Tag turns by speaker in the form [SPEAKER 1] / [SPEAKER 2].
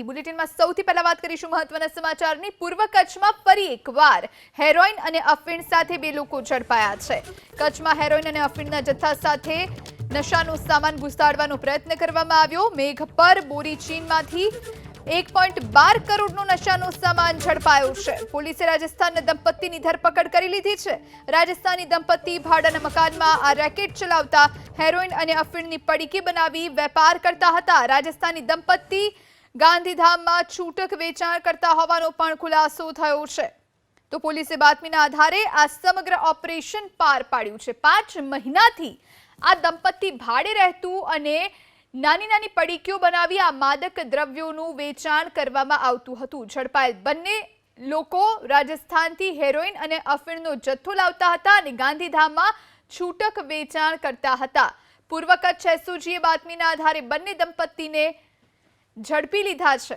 [SPEAKER 1] બુલેટિનમાં સૌથી પહેલા વાત કરીશું મહત્વના સમાચારની। પૂર્વ કચ્છમાં ફરી એકવાર હેરોઇન અને અફીણ સાથે બે લોકો ઝડપાયા છે। કચ્છમાં હેરોઇન અને અફીણના જથ્થા સાથે નશાનો સામાન ઘુસાડવાનો પ્રયત્ન કરવામાં આવ્યો। મેઘપર બોરીચીનમાંથી 1.12 કરોડનો નશાનો સામાન ઝડપાયો છે। પોલીસે રાજસ્થાનના દંપતીની ધરપકડ કરી લીધી છે। રાજસ્થાની દંપતી ભાડાના મકાનમાં આ રેકેટ ચલાવતા હેરોઇન અને અફીણની પડીકી બનાવી વેપાર કરતા હતા। રાજસ્થાની દંપતી ગાંધીધામમાં છૂટક વેચાણ કરતા હોવાનો પણ ખુલાસો થયો છે। તો પોલીસે બાતમીના આધારે આ સમગ્ર ઓપરેશન પાર પાડ્યું છે। 5 મહિનાથી આ દંપતી ભાડે રહેતું અને નાની પડીકીઓ બનાવી આ માદક દ્રવ્યોનું વેચાણ કરવામાં આવતું હતું। ઝડપાયેલ બંને લોકો રાજસ્થાનથી હેરોઇન અને અફીણનો જથ્થો લાવતા હતા અને ગાંધીધામમાં છૂટક વેચાણ કરતા હતા। પૂર્વ કચ્છ એસઓજીએ બાતમીના આધારે બંને દંપતીને ઝડપી લીધા છે।